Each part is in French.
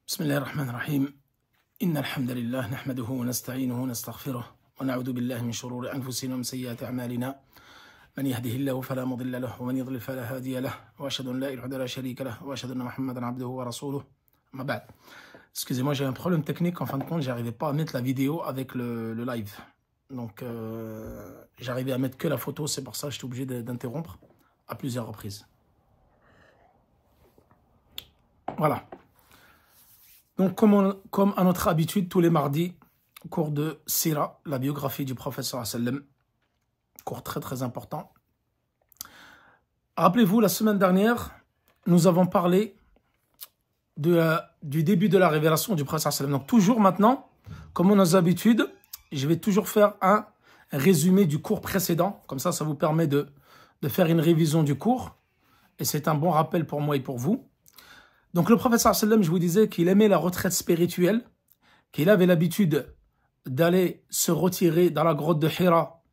بسم الله الرحمن الرحيم إن الحمد لله نحمده ونستعينه ونستغفره ونعوذ بالله من شرور أنفسنا ومن سيئات أعمالنا من يهده الله فلا مضل له ومن يضلل فلا هادي له وأشهد أن لا إله إلا الله لا شريك له وأشهد أن محمدا عبده ورسوله أما بعد. Excusez-moi, j'ai un problème technique. En fin de compte, j'arrivais pas à mettre la vidéo avec le live. Donc, j'arrivais à mettre que la photo. C'est pour ça que j'étais obligé d'interrompre à plusieurs reprises. Voilà. Donc, comme à notre habitude, tous les mardis, cours de Sira, la biographie du prophète sallallahu alayhi wa sallam, cours très très important. Rappelez-vous, la semaine dernière, nous avons parlé du début de la révélation du prophète sallallahu alayhi wa sallam. Donc, toujours maintenant, comme à nos habitudes, je vais toujours faire un résumé du cours précédent. Comme ça, ça vous permet de faire une révision du cours. Et c'est un bon rappel pour moi et pour vous. Donc le prophète sallallahu alayhi wa sallam, je vous disais qu'il aimait la retraite spirituelle, qu'il avait l'habitude d'aller se retirer dans la grotte de Hira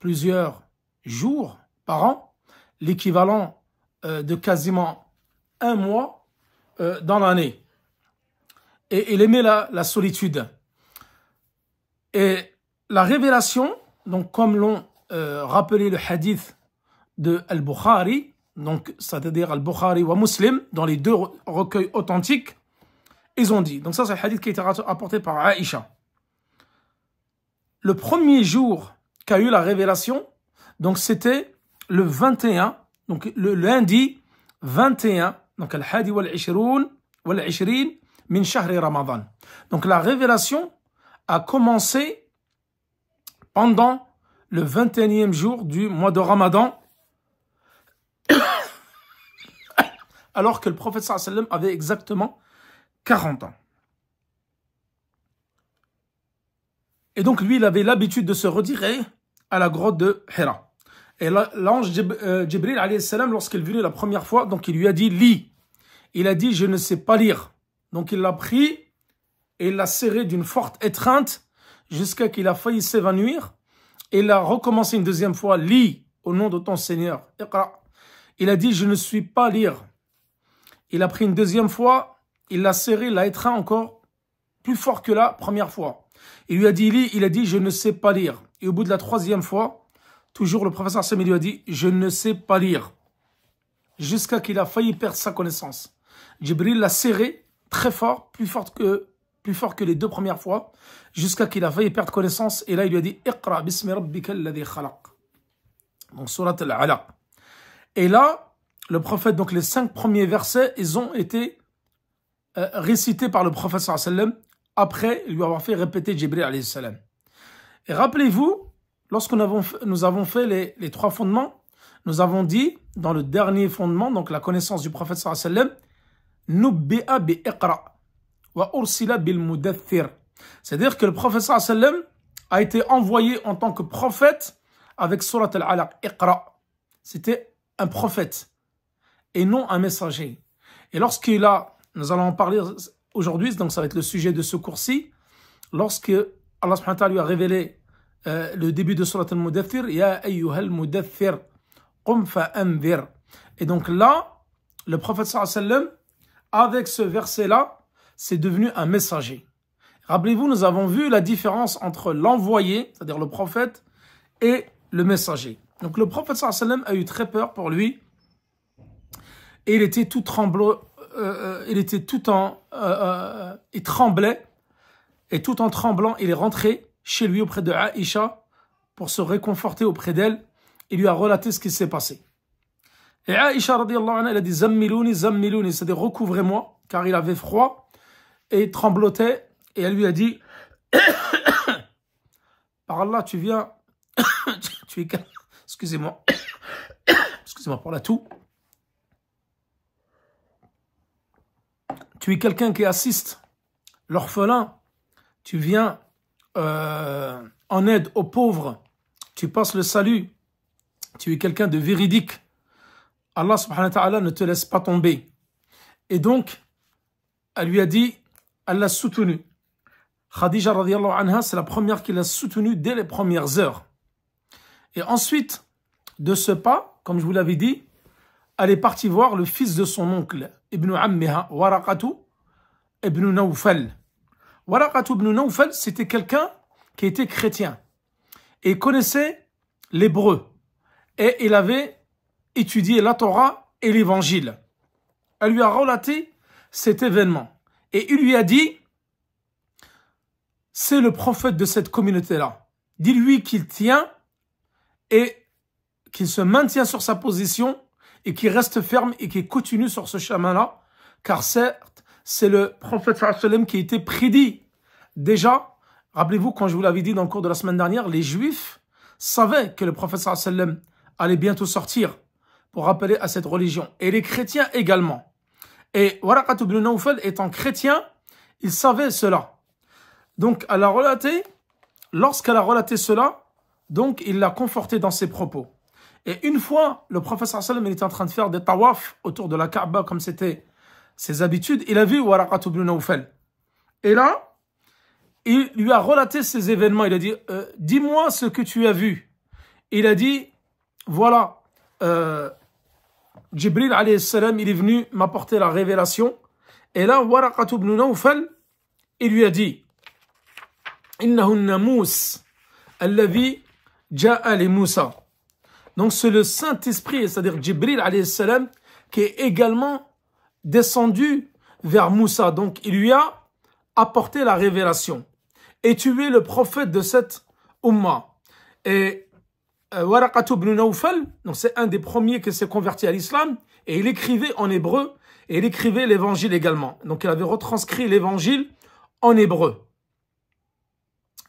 plusieurs jours par an, l'équivalent de quasiment un mois dans l'année. Et il aimait la solitude. Et la révélation, donc comme l'ont rappelé le hadith de Al-Bukhari, donc c'est-à-dire Al-Bukhari ou Muslim, dans les deux recueils authentiques, ils ont dit, donc ça c'est le hadith qui a été apporté par Aïcha. Le premier jour qu'a eu la révélation, donc c'était le 21, donc le lundi 21, donc Al-Hadi wal-Ishrin min Shahri Ramadan. Donc la révélation a commencé pendant le 21e jour du mois de Ramadan, alors que le prophète sallallahu alayhi wa sallam avait exactement 40 ans. Et donc lui, il avait l'habitude de se retirer à la grotte de Hira. Et l'ange Jibril alayhi salam, lorsqu'il est venu la première fois, donc il lui a dit « lis ». Il a dit « je ne sais pas lire ». Donc il l'a pris et il l'a serré d'une forte étreinte jusqu'à qu'il a failli s'évanouir. Et il a recommencé une deuxième fois « lis au nom de ton Seigneur ». Il a dit « je ne suis pas lire ». Il a pris une deuxième fois, il l'a serré, il l'a étreint encore plus fort que la première fois. Il lui a dit, il a dit, je ne sais pas lire. Et au bout de la troisième fois, toujours le professeur Sam lui a dit, je ne sais pas lire. Jusqu'à qu'il a failli perdre sa connaissance. Jibril l'a serré très fort, plus fort que les deux premières fois, jusqu'à qu'il a failli perdre connaissance. Et là, il lui a dit, Iqra bismi rabbika alladhi khalaq. Donc, surat al-Alaq. Et là, le prophète, donc les 5 premiers versets, ils ont été récités par le prophète sallallahu alayhi wa sallam après lui avoir fait répéter Jibril alayhi salam. Et rappelez-vous, lorsque nous avons fait les 3 fondements, nous avons dit dans le dernier fondement, donc la connaissance du prophète sallallahu alayhi wa sallam, Nubbi'a bi iqra wa ursila bil mudaththir. C'est-à-dire que le prophète sallallahu alayhi wa sallam a été envoyé en tant que prophète avec surat al-Alaq, Iqra. C'était un prophète et non un messager. Et lorsqu'il a, nous allons en parler aujourd'hui, donc ça va être le sujet de ce cours-ci, lorsque Allah subhanahu wa ta'ala lui a révélé le début de Surat al-Mudaththir, Ya ayyuhal mudaththir, qum fa'anzir. Et donc là, le prophète sallallahu alayhi wa sallam, avec ce verset-là, c'est devenu un messager. Rappelez-vous, nous avons vu la différence entre l'envoyé, c'est-à-dire le prophète, et le messager. Donc le prophète sallallahu alayhi wa sallam a eu très peur pour lui, et il était tout tremblant, il tremblait, et tout en tremblant, il est rentré chez lui auprès de Aïcha pour se réconforter auprès d'elle. Il lui a relaté ce qui s'est passé. Et Aïcha, radiyallahu anha, elle a dit Zammilouni, Zammilouni, c'est-à-dire recouvrez-moi, car il avait froid et tremblotait. Et elle lui a dit par Allah, tu viens, tu es, excusez-moi, excusez-moi pour la toux. Tu es quelqu'un qui assiste l'orphelin, tu viens en aide aux pauvres, tu passes le salut, tu es quelqu'un de véridique. Allah subhanahu wa ta'ala ne te laisse pas tomber. Et donc, elle lui a dit, elle l'a soutenu. Khadija radiyallahu anha, c'est la première qui l'a soutenu dès les premières heures. Et ensuite, de ce pas, comme je vous l'avais dit, elle est partie voir le fils de son oncle, Ibn Ammiha, Waraqatu, ibn Nawfal. Waraqat ibn Nawfal, c'était quelqu'un qui était chrétien et connaissait l'hébreu. Et il avait étudié la Torah et l'évangile. Elle lui a relaté cet événement. Et il lui a dit, c'est le prophète de cette communauté-là. Dis-lui qu'il tient et qu'il se maintient sur sa position et qu'il reste ferme et qu'il continue sur ce chemin-là. Car certes, c'est le prophète sallallahu alayhi wa sallam qui a été prédit. Déjà, rappelez-vous, quand je vous l'avais dit dans le cours de la semaine dernière, les Juifs savaient que le prophète sallallahu alayhi wa sallam allait bientôt sortir pour rappeler à cette religion. Et les chrétiens également. Et Waraqat ibn Nawfal étant chrétien, il savait cela. Donc, elle a relaté, lorsqu'elle a relaté cela, donc il l'a conforté dans ses propos. Et une fois, le prophète sallallahu alayhi wa sallam, il était en train de faire des tawaf autour de la Kaaba, comme c'était ses habitudes, il a vu Waraqat ibn Nawfal. Et là, il lui a relaté ces événements. Il a dit, dis-moi ce que tu as vu. Il a dit, voilà, Jibril alayhi salam, il est venu m'apporter la révélation. Et là, Waraqat ibn Nawfal, il lui a dit, Innahu namus alladhi ja'a li Musa. Donc c'est le Saint-Esprit, c'est-à-dire Jibril alayhi salam, qui est également descendu vers Moussa. Donc il lui a apporté la révélation. Et tu es le prophète de cette Ummah. Et Waraqat ibn Nawfal, donc c'est un des premiers qui s'est converti à l'islam, et il écrivait en hébreu, et il écrivait l'évangile également. Donc il avait retranscrit l'évangile en hébreu.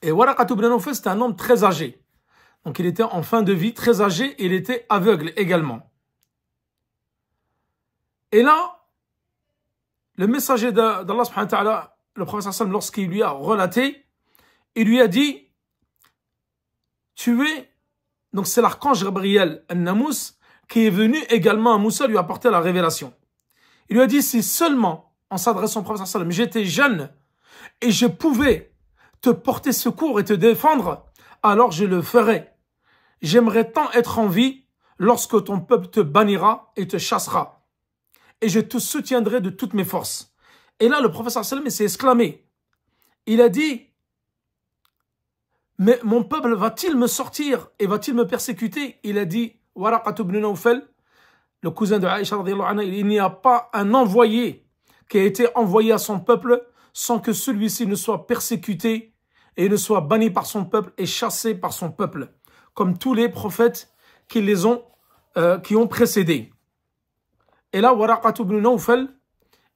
Et Waraqat ibn Nawfal, c'était un homme très âgé. Donc il était en fin de vie, très âgé, et il était aveugle également. Et là, le messager d'Allah subhanahu wa ta'ala, le prophète sallam, lorsqu'il lui a relaté, il lui a dit, tu es, donc c'est l'archange Gabriel al-Namous, qui est venu également à Moussa lui apporter la révélation. Il lui a dit, si seulement, en s'adressant au prophète sallam, j'étais jeune, et je pouvais te porter secours et te défendre, alors je le ferai. J'aimerais tant être en vie lorsque ton peuple te bannira et te chassera. Et je te soutiendrai de toutes mes forces. Et là, le prophète sallam s'est exclamé. Il a dit, mais mon peuple va-t-il me sortir et va-t-il me persécuter? Il a dit, Waraqat ibn Nawfal, le cousin de Aïcha radhiyallahu anha, il n'y a pas un envoyé qui a été envoyé à son peuple sans que celui-ci ne soit persécuté et ne soit banni par son peuple et chassé par son peuple, comme tous les prophètes qui ont précédé. Et là, Waraqat ibn Nawfal,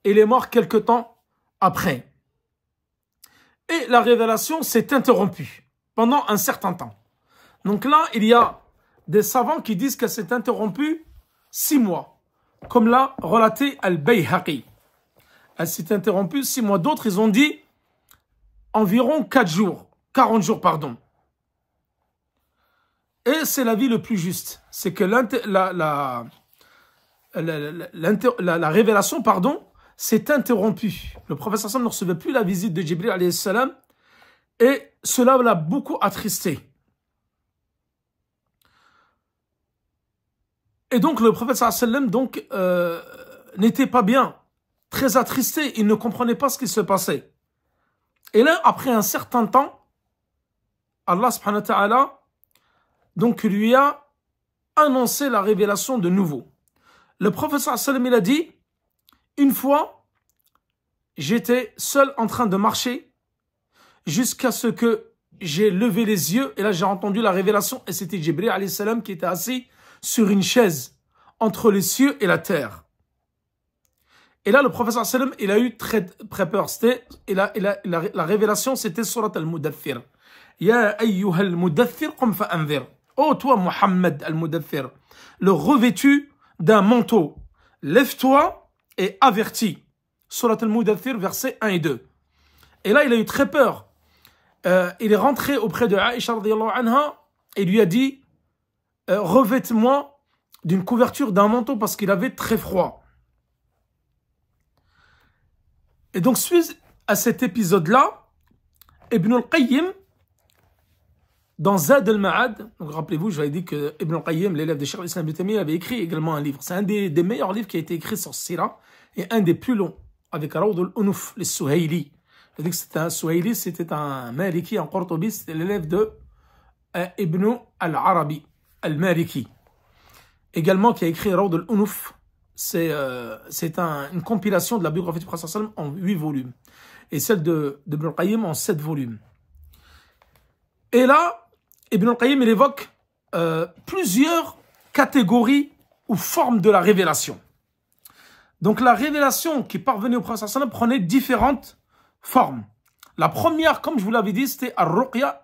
il est mort quelque temps après. Et la révélation s'est interrompue pendant un certain temps. Donc là, il y a des savants qui disent qu'elle s'est interrompue 6 mois, comme l'a relaté Al-Bayhaqi. Elle s'est interrompue 6 mois. D'autres, ils ont dit environ 40 jours, pardon. Et c'est l'avis le plus juste. C'est que la révélation, pardon, s'est interrompue. Le prophète sallam ne recevait plus la visite de Jibril alayhi salam et cela l'a beaucoup attristé. Et donc le prophète sallam donc n'était pas bien, très attristé, il ne comprenait pas ce qui se passait. Et là, après un certain temps, Allah subhanahu wa ta'ala donc lui a annoncé la révélation de nouveau. Le prophète sallam il a dit, une fois, j'étais seul en train de marcher jusqu'à ce que j'ai levé les yeux et là j'ai entendu la révélation et c'était Jibril alayhi salam qui était assis sur une chaise entre les cieux et la terre. Et là le prophète sallam il a eu très peur. C'était la révélation c'était surat al-Mudaththir. Ya ayyuha al-Mudaththir qum fa'anzir. Oh toi Muhammad al-Mudaththir, le revêtu d'un manteau, lève-toi et avertis. Surat al-Mudaththir versets 1 et 2. Et là il a eu très peur. Il est rentré auprès de Aïcha radhiyallahu anha et lui a dit revête-moi d'une couverture d'un manteau parce qu'il avait très froid. Et donc suite à cet épisode-là, Ibn al-Qayyim dans Zad al-Ma'ad, donc rappelez-vous, je vous avais dit que Ibn al-Qayyim, l'élève de Cheikh al-Islam Ibn Taymiyyah, avait écrit également un livre. C'est un des meilleurs livres qui a été écrit sur Sira et un des plus longs avec Rawd al-Unuf, les Suhayli. Je dis que c'était un Suhayli, c'était un Maliki, un Qurtubi, c'était l'élève de Ibn al-Arabi, al-Maliki. Également, qui a écrit Rawd al-Unuf, c'est une compilation de la biographie du Prophète sallam en 8 volumes. Et celle de Ibn al-Qayyim en 7 volumes. Et là, Ibn al-Qayyim, il évoque plusieurs catégories ou formes de la révélation. Donc la révélation qui parvenait au Prophète sallam prenait différentes formes. La première, comme je vous l'avais dit, c'était ar-ruqya,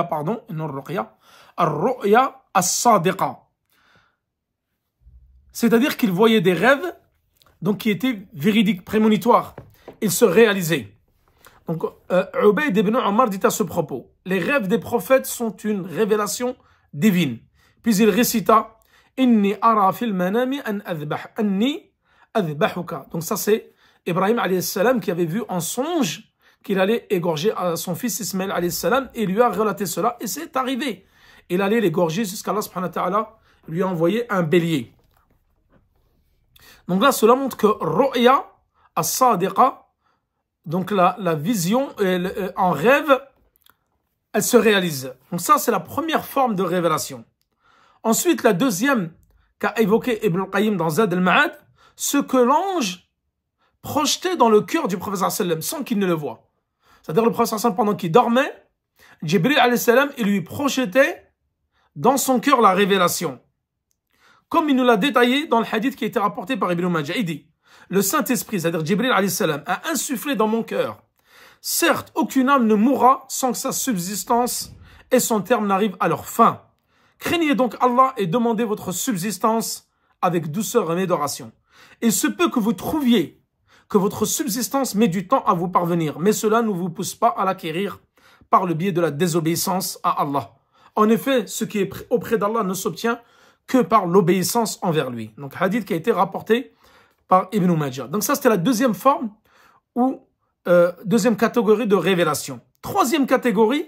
pardon, non ruqya, ar-ruqya as-sadiqa. C'est-à-dire qu'il voyait des rêves donc qui étaient véridiques, prémonitoires. Ils se réalisaient. Donc, Ubayd ibn Omar dit à ce propos, les rêves des prophètes sont une révélation divine. Puis il récita, Inni ara fil manami an anni adbahuka. Donc ça c'est Ibrahim alayhi salam qui avait vu en songe qu'il allait égorger son fils Ismaël alayhi salam et lui a relaté cela et c'est arrivé. Il allait l'égorger jusqu'à Allah subhanahu wa ta'ala lui a envoyé un bélier. Donc là, cela montre que Ru'ya as-Sadiqa, donc la vision en rêve, elle se réalise. Donc ça, c'est la première forme de révélation. Ensuite, la deuxième qu'a évoqué Ibn al-Qayyim dans Zad al-Ma'ad, ce que l'ange projetait dans le cœur du prophète sallam sans qu'il ne le voie. C'est-à-dire le prophète sallam pendant qu'il dormait, Jibril alayhi salam, il lui projetait dans son cœur la révélation. Comme il nous l'a détaillé dans le hadith qui a été rapporté par Ibn Majah, il dit, le Saint-Esprit, c'est-à-dire Jibril alayhi salam, a insufflé dans mon cœur. Certes, aucune âme ne mourra sans que sa subsistance et son terme n'arrivent à leur fin. Craignez donc Allah et demandez votre subsistance avec douceur et adoration. Il se peut que vous trouviez que votre subsistance met du temps à vous parvenir, mais cela ne vous pousse pas à l'acquérir par le biais de la désobéissance à Allah. En effet, ce qui est auprès d'Allah ne s'obtient que par l'obéissance envers lui. Donc, hadith qui a été rapporté par Ibn Majah. Donc ça, c'était la deuxième forme ou deuxième catégorie de révélation. Troisième catégorie,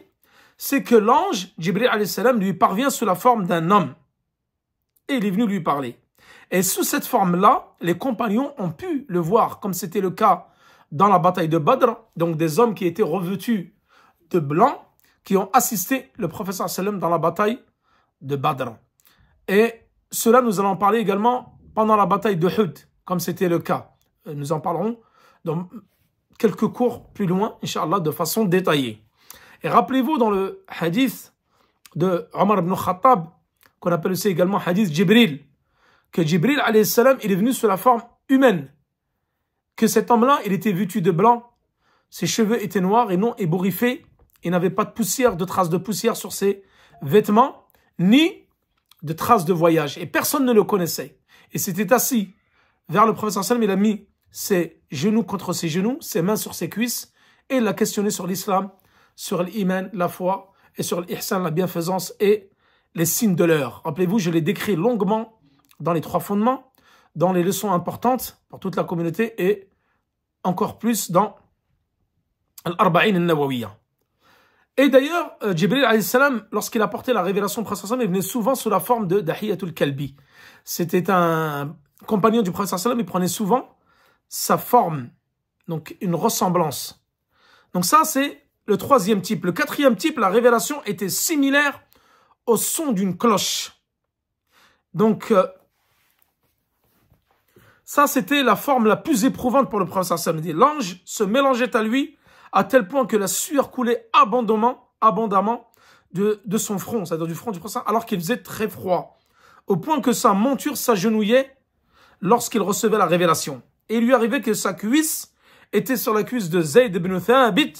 c'est que l'ange, Jibril alayhi salam, lui parvient sous la forme d'un homme. Et il est venu lui parler. Et sous cette forme-là, les compagnons ont pu le voir, comme c'était le cas dans la bataille de Badr, donc des hommes qui étaient revêtus de blanc, qui ont assisté le prophète sallam dans la bataille de Badr. Et cela, nous allons en parler également pendant la bataille de Hud, comme c'était le cas. Nous en parlerons dans quelques cours plus loin, Inch'Allah, de façon détaillée. Et rappelez-vous dans le hadith de Omar ibn Khattab, qu'on appelle aussi également hadith Jibril, que Jibril, alayhi salam, il est venu sous la forme humaine. Que cet homme-là, il était vêtu de blanc, ses cheveux étaient noirs et non ébouriffés, il n'avait pas de poussière, de traces de poussière sur ses vêtements, ni de traces de voyage. Et personne ne le connaissait. Et s'était assis vers le prophète sallam, il a mis ses genoux contre ses genoux, ses mains sur ses cuisses, et il l'a questionné sur l'islam, sur l'iman, la foi, et sur l'ihsan, la bienfaisance, et les signes de l'heure. Rappelez-vous, je l'ai décrit longuement dans les 3 fondements, dans les leçons importantes pour toute la communauté, et encore plus dans l'Arba'in al-Nawawiyya. Et d'ailleurs, Jibril alayhi salam, lorsqu'il apportait la révélation du prophète sallam, il venait souvent sous la forme de Dahiyatul Kalbi. C'était un compagnon du prophète sallam, il prenait souvent sa forme, donc une ressemblance. Donc ça, c'est le troisième type. Le quatrième type, la révélation était similaire au son d'une cloche. Donc, ça, c'était la forme la plus éprouvante pour le prophète sallam. L'ange se mélangeait à lui à tel point que la sueur coulait abondamment de son front, c'est-à-dire du front du prophète, alors qu'il faisait très froid, au point que sa monture s'agenouillait lorsqu'il recevait la révélation. Et il lui arrivait que sa cuisse était sur la cuisse de Zayd ibn Thabit,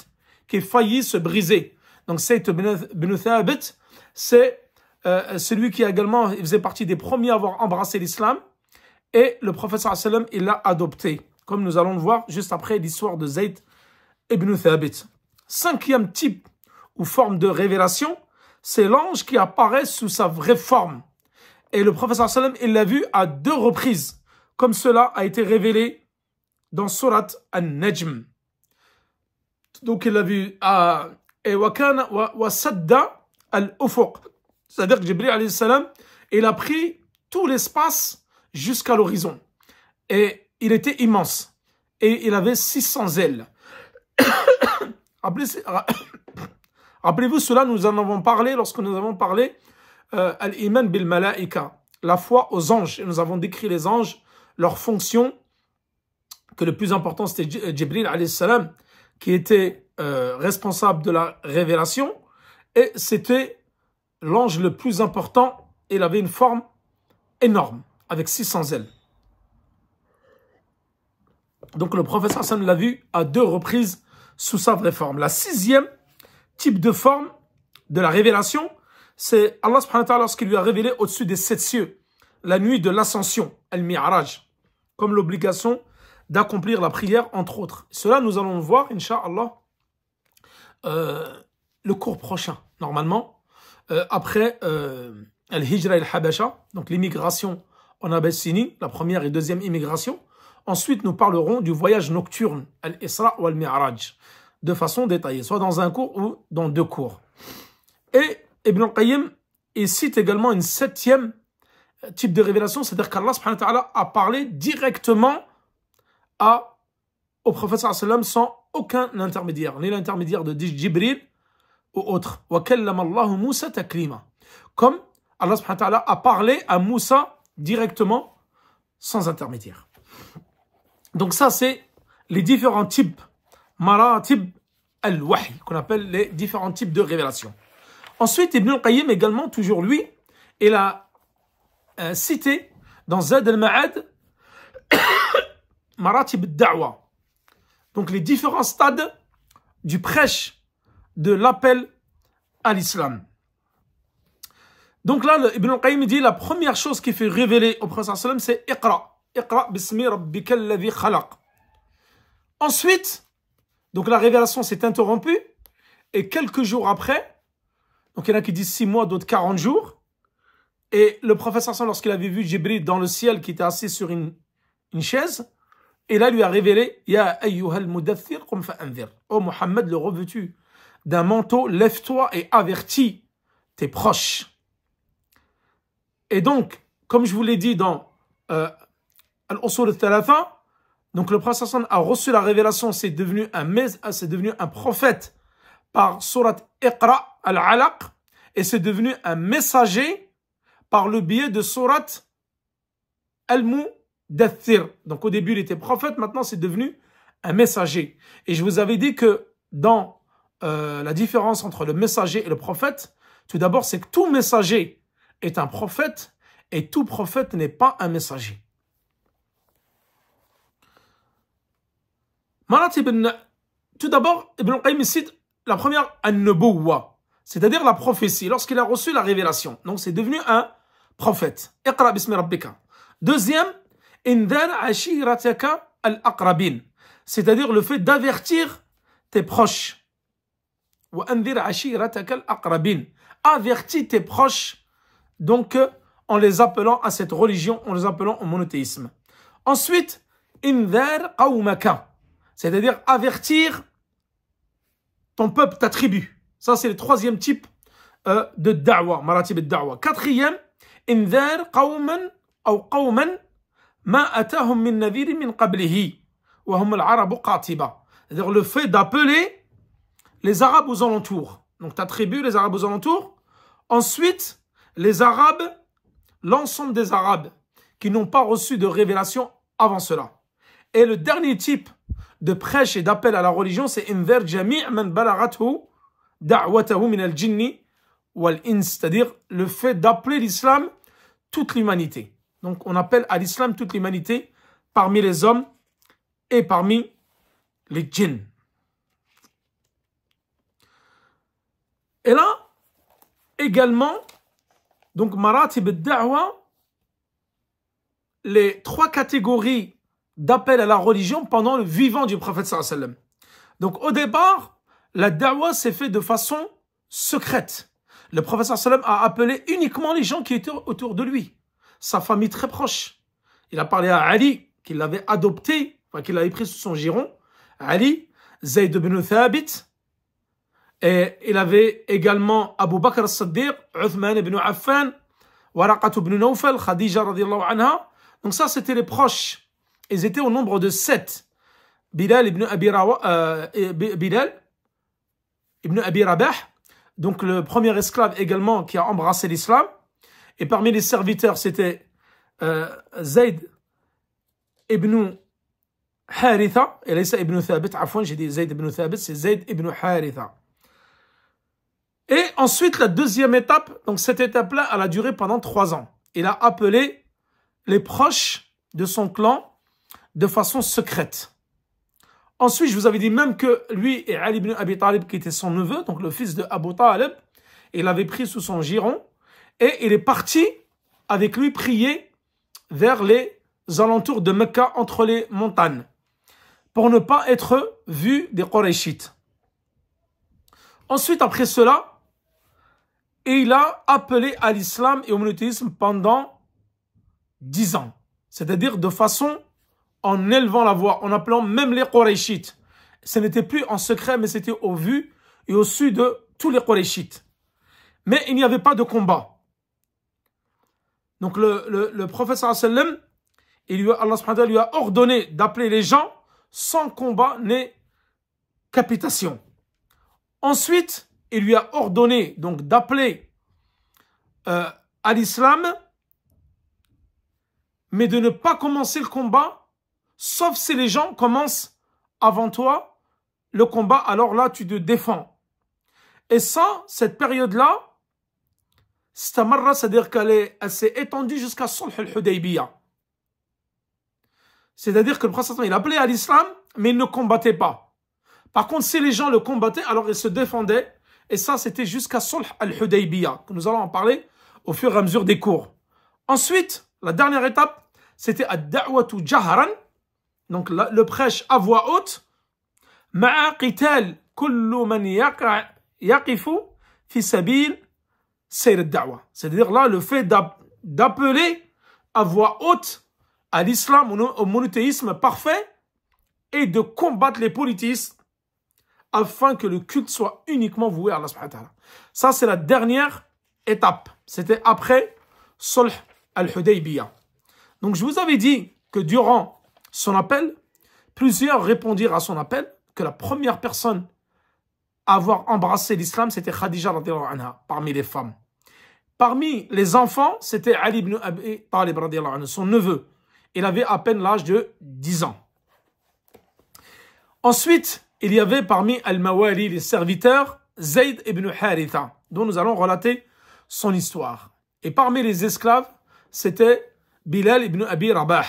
qui faillit se briser. Donc Zayd ibn Thabit, c'est celui qui également il faisait partie des premiers à avoir embrassé l'islam, et le prophète sallam, il l'a adopté, comme nous allons le voir juste après l'histoire de Zayd ibn Thabit. Cinquième type ou forme de révélation, c'est l'ange qui apparaît sous sa vraie forme. Et le prophète sallam, il l'a vu à 2 reprises, comme cela a été révélé dans Surat An-Najm. Donc il l'a vu à Sadda al-Ufuq. C'est-à-dire que Jibril alayhi salam, il a pris tout l'espace jusqu'à l'horizon. Et il était immense. et il avait 600 ailes. Rappelez-vous, cela nous en avons parlé lorsque nous avons parlé al-iman bil malaika, la foi aux anges. Et nous avons décrit les anges, leurs fonctions, que le plus important c'était Jibril alayhi salam, qui était responsable de la révélation, et c'était l'ange le plus important. Il avait une forme énorme, avec 600 ailes. Donc le prophète Hassan l'a vu à 2 reprises sous sa vraie forme. La 6e type de forme de la révélation, c'est Allah subhanahu wa ta'ala lorsqu'il lui a révélé au-dessus des 7 cieux, la nuit de l'ascension, al-mi'raj, comme l'obligation d'accomplir la prière, entre autres. Cela, nous allons le voir, Inch'Allah, le cours prochain, normalement, après al-hijra al-habasha, donc l'immigration en Abyssinie, la première et deuxième immigration. Ensuite, nous parlerons du voyage nocturne, al-Isra ou al-Mi'raj, de façon détaillée, soit dans un cours ou dans 2 cours. Et Ibn al-Qayyim, il cite également une 7e type de révélation, c'est-à-dire qu'Allah subhanahu wa ta'ala a parlé directement au prophète sallallahu alayhi wa sallam sans aucun intermédiaire, ni l'intermédiaire de Jibril ou autre. Wa kallama Allahu Musa taklima. Comme Allah subhanahu wa ta'ala a parlé à Moussa directement sans intermédiaire. Donc ça, c'est les différents types, maratib al-wahy, qu'on appelle les différents types de révélations. Ensuite, Ibn al-Qayyim également, toujours lui, il a cité dans Zad al-Ma'ad maratib al-da'wa. Donc les différents stades du prêche, de l'appel à l'islam. Donc là, Ibn al-Qayyim dit la première chose qui fait révéler au prophète sallam, c'est Iqra. Iqra bismi rabbika alladhi khalaq. Ensuite, donc la révélation s'est interrompue et quelques jours après, donc il y en a qui disent 6 mois, d'autres 40 jours, et le prophète sallam, lorsqu'il avait vu Jibril dans le ciel qui était assis sur une chaise, et là lui a révélé Ya ayyuhal mudaththir qum fa'anzir. Oh Mohammed, le revêtu d'un manteau, lève-toi et avertis tes proches. Et donc, comme je vous l'ai dit dans Al-Usul al-Thalatha, donc le prophète sallam a reçu la révélation, c'est devenu un prophète par surat Iqra al-Alaq, et c'est devenu un messager par le biais de surat Al-Mudaththir. Donc au début il était prophète, maintenant c'est devenu un messager. Et je vous avais dit que dans la différence entre le messager et le prophète, tout d'abord c'est que tout messager est un prophète et tout prophète n'est pas un messager. Tout d'abord, Ibn al-Qayyim cite la première an-nubuwwa, c'est-à-dire la prophétie, lorsqu'il a reçu la révélation. Donc c'est devenu un prophète. Iqra bismi rabbika. Deuxième, indar ashirataka al-aqrabin, c'est-à-dire le fait d'avertir tes proches. Wa anzir ashirataka al-aqrabin. Avertis tes proches, donc en les appelant à cette religion, en les appelant au monothéisme. Ensuite, indar qawmaka, c'est-à-dire avertir ton peuple, ta tribu. Ça, c'est le 3e type de da'wa, maratib al-da'wa. 4e, indar qawman ma atahum min nadhir min qablihi wa hum al-arabu qatiba. C'est-à-dire le fait d'appeler les Arabes aux alentours. Donc ta tribu, les Arabes aux alentours. Ensuite, les Arabes, l'ensemble des Arabes qui n'ont pas reçu de révélation avant cela. Et le dernier type de prêche et d'appel à la religion, c'est inver jami' man balaghathu da'watahu min al-jinni wal-ins, c'est-à-dire le fait d'appeler l'islam toute l'humanité. Donc on appelle à l'islam toute l'humanité parmi les hommes et parmi les djinns. Et là, également, donc maratib ad-da'wa, les 3 catégories d'appel à la religion pendant le vivant du prophète sallallahu alayhi wa sallam. Donc au départ, la da'wa s'est fait de façon secrète. Le prophète sallallahu alayhi wa sallam a appelé uniquement les gens qui étaient autour de lui, sa famille très proche. Il a parlé à Ali, qu'il l'avait adopté, enfin qu'il l'avait pris sous son giron, Ali, Zayd ibn Thabit, et il avait également Abu Bakr as-Siddiq, Uthman ibn Affan, Waraqat ibn Nawfal, Khadija radiyallahu anha. Donc ça, c'était les proches. Ils étaient au nombre de 7. Bilal ibn Abi Rabah, donc le premier esclave également qui a embrassé l'islam. Et parmi les serviteurs, c'était Zayd ibn Haritha, et là, c'est ibn Thabit, afwan, j'ai dit Zayd ibn Thabit, c'est Zayd ibn Haritha. Et ensuite, la deuxième étape, donc cette étape-là, elle a duré pendant 3 ans. Il a appelé les proches de son clan de façon secrète. Ensuite, je vous avais dit même que lui et Ali ibn Abi Talib, qui était son neveu, donc le fils de Abu Talib, il l'avait pris sous son giron et il est parti avec lui prier vers les alentours de Mecca, entre les montagnes, pour ne pas être vu des Qurayshites. Ensuite, après cela, il a appelé à l'islam et au monothéisme pendant 10 ans. C'est-à-dire de façon en élevant la voix, en appelant même les Qurayshites. Ce n'était plus en secret, mais c'était au vu et au su de tous les Qurayshites. Mais il n'y avait pas de combat. Donc le prophète sallallahu alayhi wa sallam, Allah subhanahu wa ta'ala lui a ordonné d'appeler les gens sans combat ni capitation. Ensuite, il lui a ordonné donc d'appeler à l'islam, mais de ne pas commencer le combat, sauf si les gens commencent avant toi le combat, alors là tu te défends. Et ça, cette période-là, c'est-à-dire qu'elle s'est étendue jusqu'à Sulh al-Hudaybiyah. C'est-à-dire que le prophète il appelait à l'islam, mais il ne combattait pas. Par contre, si les gens le combattaient, alors ils se défendaient. Et ça, c'était jusqu'à Sulh al-Hudaybiyah, que nous allons en parler au fur et à mesure des cours. Ensuite, la dernière étape, c'était ad-da'watu jahran, donc le prêche à voix haute, ma'a qital kullu man yaqifu fi sabil sayr ad-da'wa. C'est-à-dire là, le fait d'appeler à voix haute à l'islam, au monothéisme parfait, et de combattre les polythéistes afin que le culte soit uniquement voué à Allah subhanahu wa ta'ala. Ça, c'est la dernière étape. C'était après Sulh al-Hudaybiyah. Donc, je vous avais dit que durant son appel, plusieurs répondirent à son appel, que la première personne à avoir embrassé l'islam, c'était Khadija radhiyallahu anha, parmi les femmes. Parmi les enfants, c'était Ali ibn Abi Talib radhiyallahu anhu, son neveu. Il avait à peine l'âge de 10 ans. Ensuite, il y avait parmi Al-Mawali, les serviteurs, Zayd ibn Haritha, dont nous allons relater son histoire. Et parmi les esclaves, c'était Bilal ibn Abi Rabah.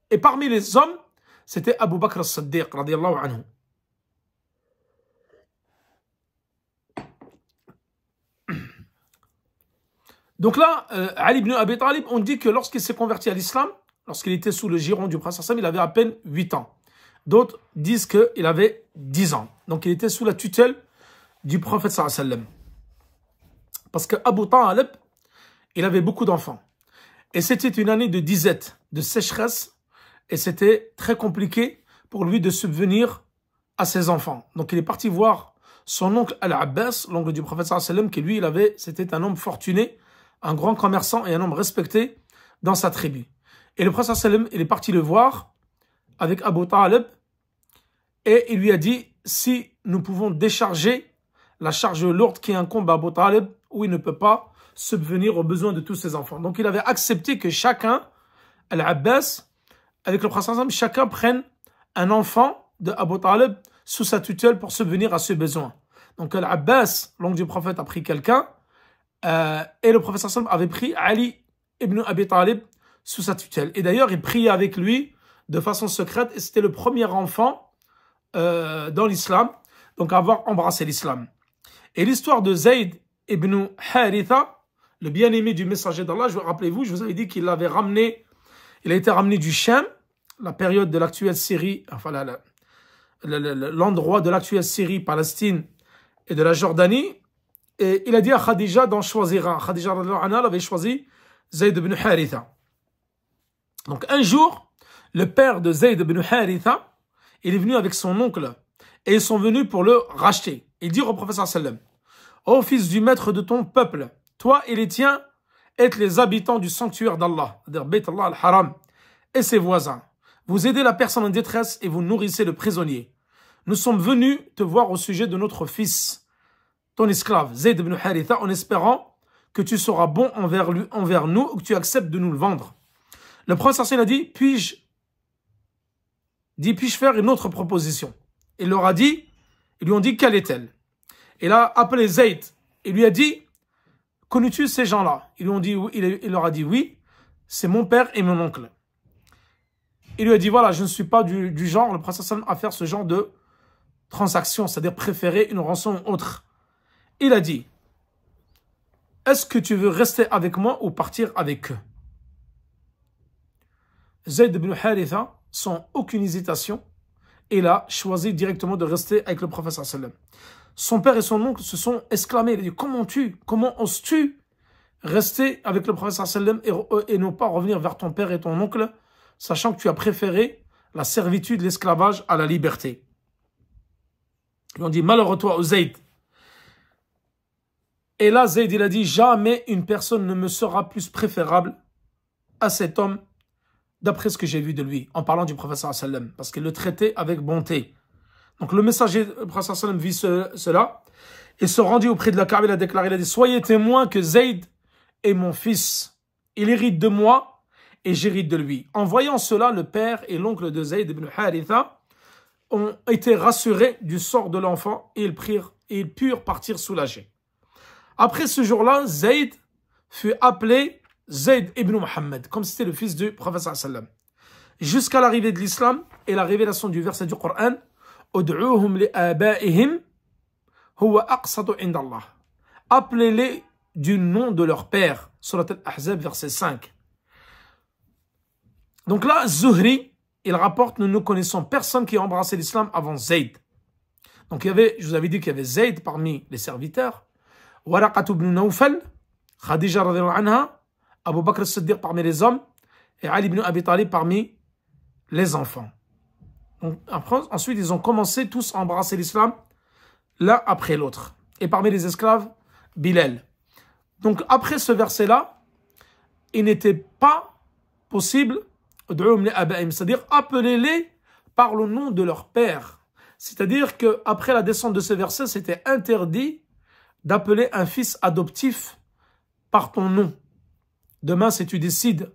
Et parmi les hommes, c'était Abu Bakr as-Siddiq, radiyallahu anhu. Donc là, Ali ibn Abi Talib, on dit que lorsqu'il s'est converti à l'islam, lorsqu'il était sous le giron du prince Hassan, il avait à peine 8 ans. D'autres disent qu'il avait 10 ans. Donc il était sous la tutelle du prophète sallallahu alayhi wa sallam. Parce que Abu Talib, il avait beaucoup d'enfants. Et c'était une année de disette, de sécheresse. Et c'était très compliqué pour lui de subvenir à ses enfants. Donc il est parti voir son oncle Al-Abbas, l'oncle du prophète sallallahu alayhi wa sallam, qui lui, c'était un homme fortuné, un grand commerçant et un homme respecté dans sa tribu. Et le prophète sallallahu alayhi wa sallam, il est parti le voir avec Abu Talib. Et il lui a dit, si nous pouvons décharger la charge lourde qui incombe à Abu Talib, où il ne peut pas subvenir aux besoins de tous ses enfants. Donc il avait accepté que chacun, Al-Abbas, avec le prophète, chacun prenne un enfant de Abu Talib sous sa tutelle pour subvenir à ses besoins. Donc Al-Abbas, l'oncle du prophète, a pris quelqu'un, et le prophète avait pris Ali ibn Abi Talib sous sa tutelle. Et d'ailleurs, il priait avec lui de façon secrète, et c'était le premier enfant dans l'islam, donc à avoir embrassé l'islam. Et l'histoire de Zayd ibn Haritha, le bien-aimé du messager d'Allah, rappelez-vous, je vous avais dit qu'il l'avait ramené, il a été ramené du Sham, la période de l'actuelle Syrie, enfin l'endroit de l'actuelle Syrie, Palestine et de la Jordanie, et il a dit à Khadija d'en choisir un. Khadija avait choisi Zayd ibn Haritha. Donc un jour, le père de Zayd ibn Haritha, il est venu avec son oncle et ils sont venus pour le racheter. Il dit au prophète sallam, ô fils du maître de ton peuple, toi et les tiens êtes les habitants du sanctuaire d'Allah, c'est-à-dire Bayt Allah al-Haram, et ses voisins. Vous aidez la personne en détresse et vous nourrissez le prisonnier. Nous sommes venus te voir au sujet de notre fils, ton esclave, Zayd ibn Haritha, en espérant que tu seras bon envers nous ou que tu acceptes de nous le vendre. Le prophète a dit, puis-je faire une autre proposition? Il leur a dit, ils lui ont dit, quelle est-elle? Il a appelé Zayd, il lui a dit, connais-tu ces gens-là? Il leur a dit, oui, c'est mon père et mon oncle. Il lui a dit, voilà, je ne suis pas du genre, le prophète à faire ce genre de transaction, c'est-à-dire préférer une rançon autre. Il a dit, est-ce que tu veux rester avec moi ou partir avec eux? Zayd ibn Haritha, sans aucune hésitation, il a choisi directement de rester avec le prophète sallam. Son père et son oncle se sont exclamés. Il a dit, comment oses-tu rester avec le prophète sallam et ne pas revenir vers ton père et ton oncle, sachant que tu as préféré la servitude, l'esclavage à la liberté? Ils ont dit, malheureux toi, Zayd. Et là, Zayd, il a dit, jamais une personne ne me sera plus préférable à cet homme d'après ce que j'ai vu de lui, en parlant du prophète sallam, parce qu'il le traitait avec bonté. Donc le messager, le prophète sallam, vit cela, et se rendit auprès de la Kaaba, il a déclaré, il a dit, soyez témoins que Zayd est mon fils. Il hérite de moi et j'hérite de lui. En voyant cela, le père et l'oncle de Zayd ibn Haritha ont été rassurés du sort de l'enfant et ils purent partir soulagés. Après ce jour-là, Zayd fut appelé Zayd ibn Muhammad, comme c'était le fils du prophète sallam. Jusqu'à l'arrivée de l'islam et la révélation du verset du Coran, Ud'uhum li abaihim huwa aqsatu indallah. Appelez-les du nom de leur père. Surat al-Ahzab, verset 5. Donc là, Zuhri, il rapporte, nous ne connaissons personne qui a embrassé l'islam avant Zayd. Donc il y avait, je vous avais dit qu'il y avait Zayd parmi les serviteurs, Waraqat ibn Nawfal, Khadija radhiyallahu anha, Abu Bakr as-Siddiq parmi les hommes, et Ali ibn Abi Talib parmi les enfants. Donc, ensuite, ils ont commencé tous à embrasser l'islam, l'un après l'autre. Et parmi les esclaves, Bilal. Donc après ce verset-là, il n'était pas possible, c'est-à-dire appelez-les par le nom de leur père. C'est-à-dire qu'après la descente de ce verset, c'était interdit d'appeler un fils adoptif par ton nom. Demain, si tu décides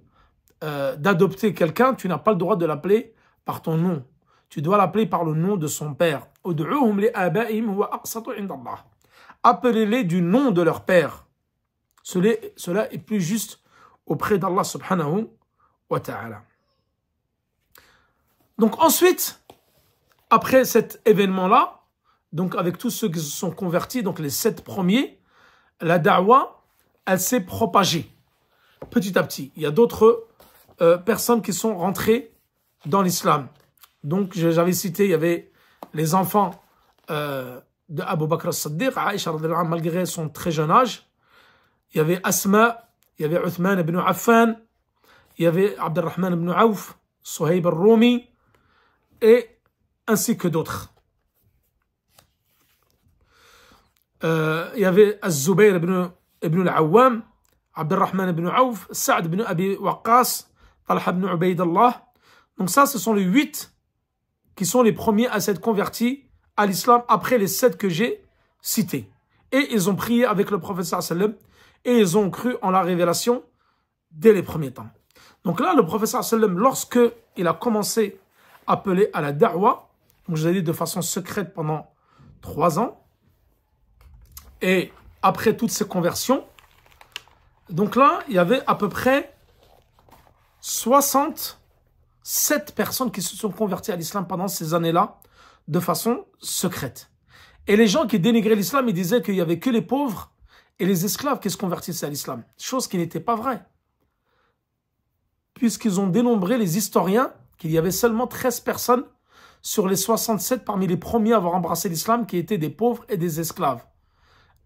d'adopter quelqu'un, tu n'as pas le droit de l'appeler par ton nom. Tu dois l'appeler par le nom de son père. Appelez-les du nom de leur père. Cela est plus juste auprès d'Allah subhanahu wa ta'ala. Donc ensuite, après cet événement-là, donc avec tous ceux qui se sont convertis, donc les 7 premiers, la da'wa, elle s'est propagée petit à petit. Il y a d'autres personnes qui sont rentrées dans l'islam. Donc j'avais cité, il y avait les enfants de Abu Bakr as-Siddiq, Aïcha malgré son très jeune âge. Il y avait Asma, il y avait Uthman ibn Affan, il y avait Abdurrahman ibn Auf, Suhayb al-Rumi, et ainsi que d'autres. Il y avait Az-Zubayr ibn al-Awwam, Abdurrahman ibn Auf, Sa'd ibn Abi Waqqas, Talha ibn Ubaydallah. Donc ça, ce sont les 8 qui sont les premiers à s'être convertis à l'islam après les 7 que j'ai cités. Et ils ont prié avec le prophète sallam et ils ont cru en la révélation dès les premiers temps. Donc là, le prophète sallam, lorsque il a commencé à appeler à la da'wa, donc je l'ai dit de façon secrète pendant 3 ans, et après toutes ces conversions, donc là, il y avait à peu près 67 personnes qui se sont converties à l'islam pendant ces années-là, de façon secrète. Et les gens qui dénigraient l'islam, ils disaient qu'il n'y avait que les pauvres et les esclaves qui se convertissaient à l'islam. Chose qui n'était pas vraie. Puisqu'ils ont dénombré, les historiens, qu'il y avait seulement 13 personnes sur les 67 parmi les premiers à avoir embrassé l'islam qui étaient des pauvres et des esclaves.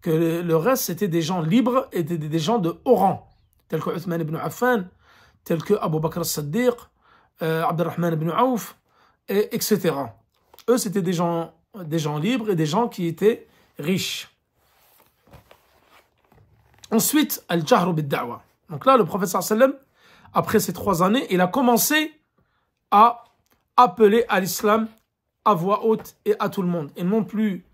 Que le reste, c'était des gens libres et des gens de haut rang, tels que Uthman ibn Affan, tels que Abu Bakr as-Siddiq, Abdurrahman ibn Auf, etc. Eux, c'était des gens libres et des gens qui étaient riches. Ensuite, al-jahru bid-da'wa. Donc là, le prophète sallam, après ces 3 années, il a commencé à appeler à l'islam à voix haute et à tout le monde, et non plus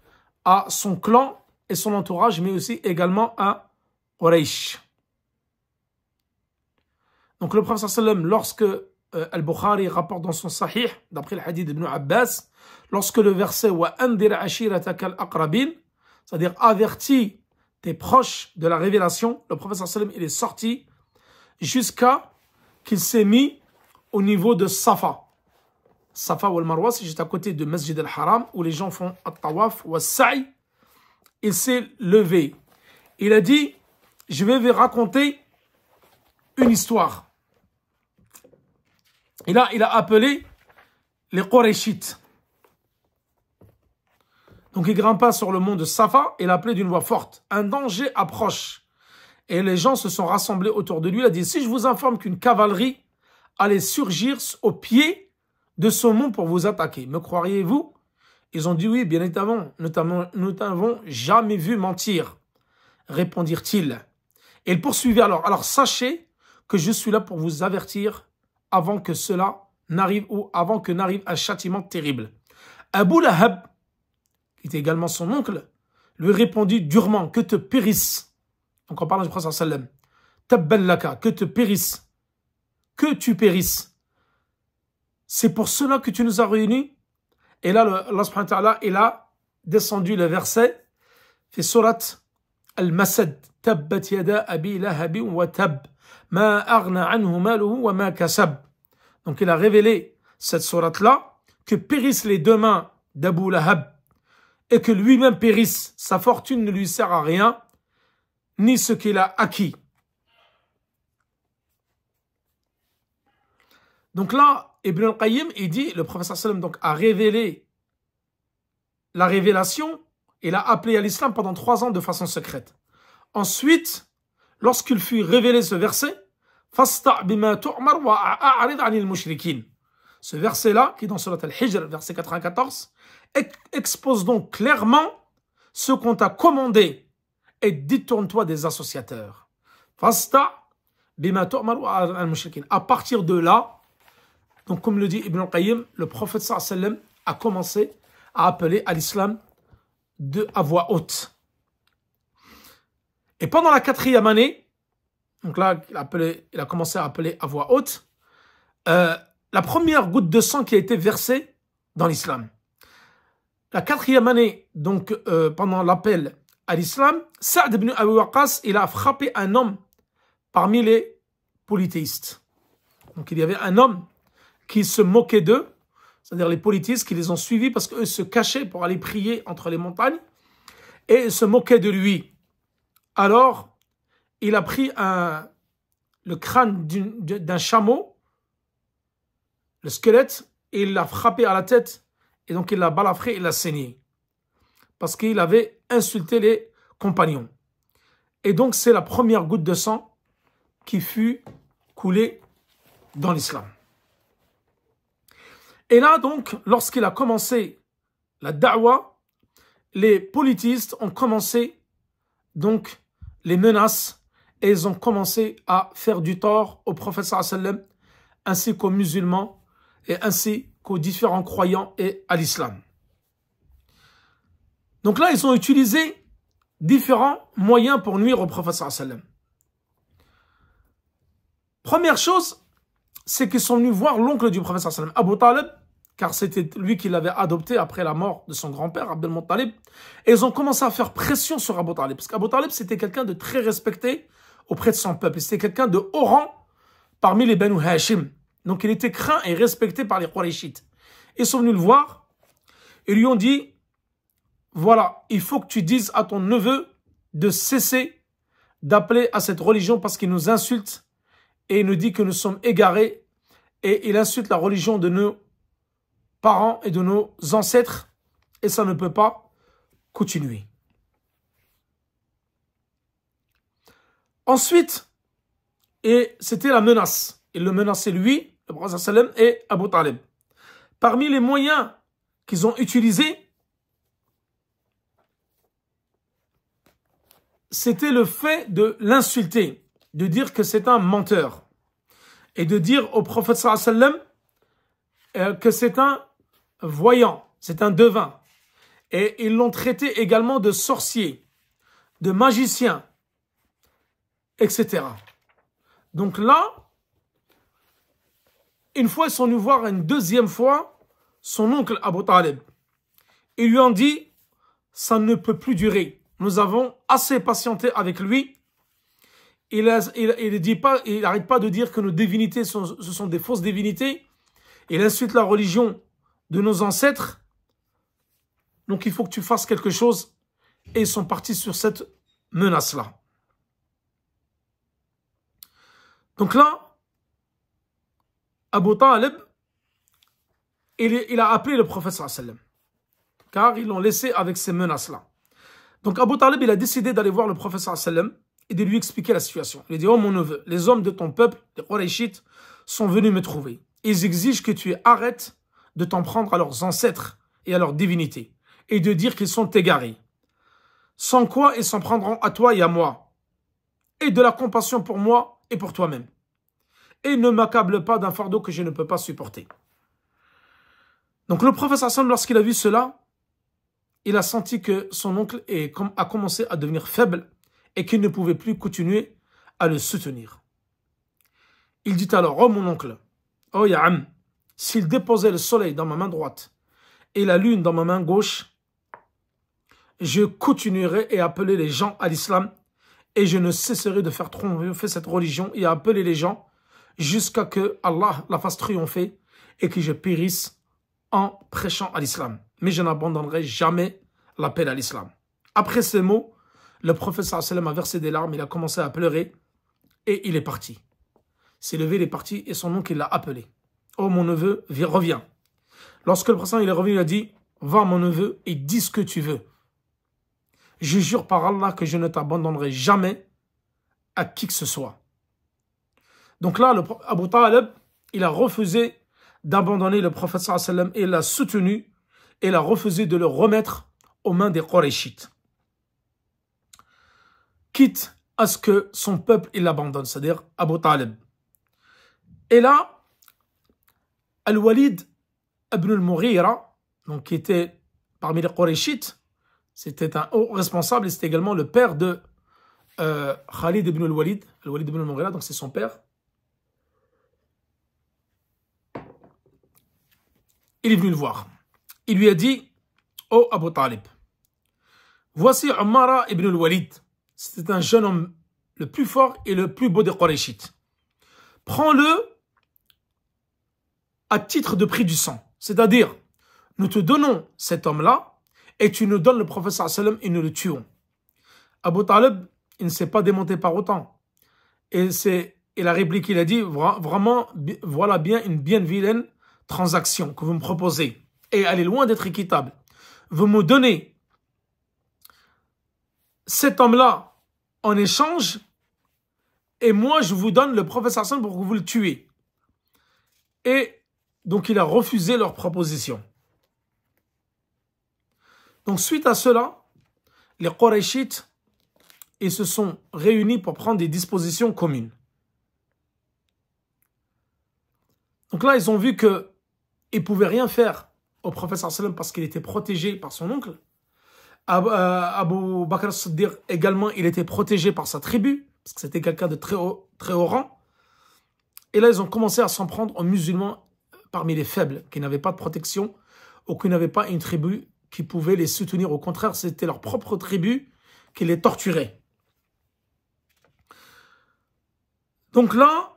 à son clan et son entourage, mais aussi également à Quraysh. Donc le prophète sallam, lorsque Al-Bukhari rapporte dans son Sahih, d'après le hadith d'Ibn Abbas, lorsque le verset wa andir ashirataka al-aqrabin, c'est-à-dire avertis tes proches de la révélation, le prophète sallam il est sorti jusqu'à qu'il s'est mis au niveau de Safa. Safa ou al-Marwa, c'est juste à côté de Masjid al-Haram où les gens font at-tawaf ou as-sa'i. Il s'est levé. Il a dit, je vais vous raconter une histoire. Et là, il a appelé les Qurayshites. Donc il grimpa sur le mont de Safa et l'a appelé d'une voix forte. Un danger approche. Et les gens se sont rassemblés autour de lui. Il a dit, si je vous informe qu'une cavalerie allait surgir au pied de ce mont pour vous attaquer, me croiriez-vous? Ils ont dit oui, bien évidemment, nous t'avons jamais vu mentir, répondirent-ils. Et ils poursuivaient alors sachez que je suis là pour vous avertir avant que cela n'arrive ou avant que n'arrive un châtiment terrible. Abu Lahab, qui était également son oncle, lui répondit durement, que te périsse. Donc en parlant du prophète sallam, tabban laka, que te périsse, que tu périsses. C'est pour cela que tu nous as réunis. Et là, Allah subhanahu wa ta'ala, il a descendu le verset, fait surat Al-Masad, tabbat yada abi lahabi wa tab, ma aghna anhu maluhu wa ma kasab. Donc il a révélé cette sourate-là, que périssent les deux mains d'Abu Lahab, et que lui-même périsse, sa fortune ne lui sert à rien, ni ce qu'il a acquis. Donc là, Ibn al-Qayyim, il dit, le prophète sallam donc a révélé la révélation et l'a appelé à l'islam pendant 3 ans de façon secrète. Ensuite, lorsqu'il fut révélé ce verset, Fasta' bima tu'mar wa a'rid 'anil mushrikin. Ce verset-là, qui est dans Surat Al-Hijr, verset 94, expose donc clairement ce qu'on t'a commandé et détourne-toi des associateurs. Fasta' bima tu'mar wa a'rid 'anil mushrikin. À partir de là, donc, comme le dit Ibn al-Qayyim, le prophète sallam a commencé à appeler à l'islam à voix haute. Et pendant la 4e année, donc là, il a commencé à appeler à voix haute, la première goutte de sang qui a été versée dans l'islam. La 4e année, donc, pendant l'appel à l'islam, Sa'd ibn Abi Waqqas, il a frappé un homme parmi les polythéistes. Donc, il y avait un homme qui se moquaient d'eux, c'est-à-dire les polythéistes qui les ont suivis parce qu'eux se cachaient pour aller prier entre les montagnes et se moquaient de lui. Alors, il a pris le crâne d'un chameau, le squelette, et il l'a frappé à la tête et donc il l'a balafré et l'a saigné parce qu'il avait insulté les compagnons. Et donc, c'est la première goutte de sang qui fut coulée dans l'islam. Et là, donc, lorsqu'il a commencé la da'wa, les politistes ont commencé, donc, les menaces et ils ont commencé à faire du tort au prophète sallam ainsi qu'aux musulmans et ainsi qu'aux différents croyants et à l'islam. Donc là, ils ont utilisé différents moyens pour nuire au prophète sallam. Première chose, c'est qu'ils sont venus voir l'oncle du prophète sallam, Abu Talib, car c'était lui qui l'avait adopté après la mort de son grand-père, Abd al-Muttalib. Et ils ont commencé à faire pression sur Abu Talib. Parce qu'Abu Talib, c'était quelqu'un de très respecté auprès de son peuple. C'était quelqu'un de haut rang parmi les Banu Hashim. Donc il était craint et respecté par les Qurayshites. Ils sont venus le voir et lui ont dit, voilà, il faut que tu dises à ton neveu de cesser d'appeler à cette religion parce qu'il nous insulte et il nous dit que nous sommes égarés et il insulte la religion de nos parents et de nos ancêtres, et ça ne peut pas continuer. Ensuite, et c'était la menace. Il le menaçait lui, le prophète sallam et Abu Talib. Parmi les moyens qu'ils ont utilisés, c'était le fait de l'insulter, de dire que c'est un menteur, et de dire au prophète sallam que c'est un voyant, c'est un devin. Et ils l'ont traité également de sorcier, de magicien, etc. Donc là, une fois, ils sont venus voir une deuxième fois son oncle Abu Talib. Ils lui ont dit, ça ne peut plus durer. Nous avons assez patienté avec lui. Il n'arrête pas de dire que nos divinités, ce sont des fausses divinités. Il insulte la religion de nos ancêtres. Donc il faut que tu fasses quelque chose. Et ils sont partis sur cette menace-là. Donc là, Abu Talib, il a appelé le prophète sallallahu alayhi wa sallam, car ils l'ont laissé avec ces menaces-là. Donc Abu Talib, il a décidé d'aller voir le prophète sallallahu alayhi wa sallam et de lui expliquer la situation. Il a dit, oh mon neveu, les hommes de ton peuple, les Qurayshites, sont venus me trouver. Ils exigent que tu arrêtes de t'en prendre à leurs ancêtres et à leurs divinités, et de dire qu'ils sont égarés. Sans quoi ils s'en prendront à toi et à moi, et de la compassion pour moi et pour toi-même. Et ne m'accable pas d'un fardeau que je ne peux pas supporter. Donc le prophète sallam, lorsqu'il a vu cela, il a senti que son oncle a commencé à devenir faible et qu'il ne pouvait plus continuer à le soutenir. Il dit alors, oh mon oncle, oh Ya'am, s'il déposait le soleil dans ma main droite et la lune dans ma main gauche, je continuerai à appeler les gens à l'islam et je ne cesserai de faire triompher cette religion et à appeler les gens jusqu'à que Allah la fasse triompher et que je périsse en prêchant à l'islam. Mais je n'abandonnerai jamais l'appel à l'islam. Après ces mots, le prophète sallallahu alayhi wa sallam a versé des larmes, il a commencé à pleurer et il est parti. Il s'est levé, il est parti et son oncle l'a appelé. Oh mon neveu, reviens. Lorsque le prophète il est revenu, il a dit, va mon neveu et dis ce que tu veux. Je jure par Allah que je ne t'abandonnerai jamais à qui que ce soit. Donc là, Abu Talib, il a refusé d'abandonner le prophète sallallahu alayhi wa sallam et l'a soutenu et il a refusé de le remettre aux mains des Qurayshites. Quitte à ce que son peuple il l'abandonne, c'est-à-dire Abu Talib. Et là, Al-Walid ibn al-Mughira, donc qui était parmi les Qurayshites, c'était un haut responsable et c'était également le père de Khalid ibn al-Walid, Al-Walid ibn al-Mughira, donc c'est son père. Il est venu le voir. Il lui a dit, oh Abu Talib, voici Ummara ibn al-Walid. C'est un jeune homme le plus fort et le plus beau des Qurayshites. Prends-le à titre de prix du sang. C'est-à-dire, nous te donnons cet homme-là et tu nous donnes le prophète sallallahu alayhi wa sallam et nous le tuons. Abu Talib, il ne s'est pas démonté par autant. Et la réplique qu'il a dit, vraiment, voilà bien une bien vilaine transaction que vous me proposez. Et elle est loin d'être équitable. Vous me donnez cet homme-là en échange et moi je vous donne le prophète sallallahu alayhi wa sallam pour que vous le tuez. Et donc il a refusé leur proposition. Donc suite à cela, les Qurayshites ils se sont réunis pour prendre des dispositions communes. Donc là ils ont vu qu'ils ne pouvaient rien faire au prophète sallallahu alayhi wa sallam parce qu'il était protégé par son oncle. Abu Bakr as-Siddiq également, il était protégé par sa tribu, parce que c'était quelqu'un de très haut rang. Et là, ils ont commencé à s'en prendre aux musulmans parmi les faibles, qui n'avaient pas de protection, ou qui n'avaient pas une tribu qui pouvait les soutenir. Au contraire, c'était leur propre tribu qui les torturait. Donc là,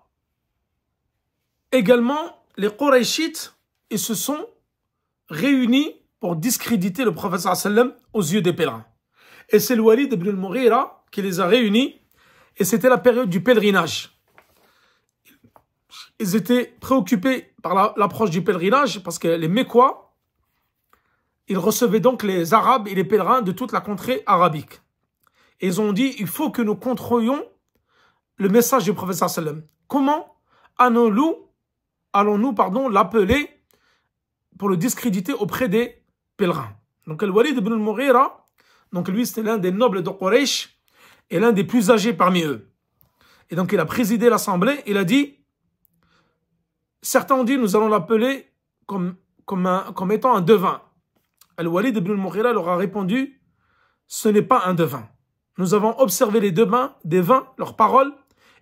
également, les Qurayshites, ils se sont réunis pour discréditer le prophète sallallahu alayhi wa sallam aux yeux des pèlerins. Et c'est le Walid ibn al-Mughira qui les a réunis, et c'était la période du pèlerinage. Ils étaient préoccupés par l'approche du pèlerinage, parce que les Mécois, ils recevaient donc les Arabes et les pèlerins de toute la contrée arabique. Et ils ont dit, il faut que nous contrôlions le message du prophète sallallahu alayhi wa sallam. Comment allons-nous l'appeler pour le discréditer auprès des pèlerins? Donc Al-Walid ibn al-Mughira, donc lui c'était l'un des nobles de Quraysh et l'un des plus âgés parmi eux. Et donc il a présidé l'assemblée, il a dit, certains ont dit nous allons l'appeler comme étant un devin. Al-Walid ibn al-Mughira leur a répondu, ce n'est pas un devin. Nous avons observé les devins, leurs paroles,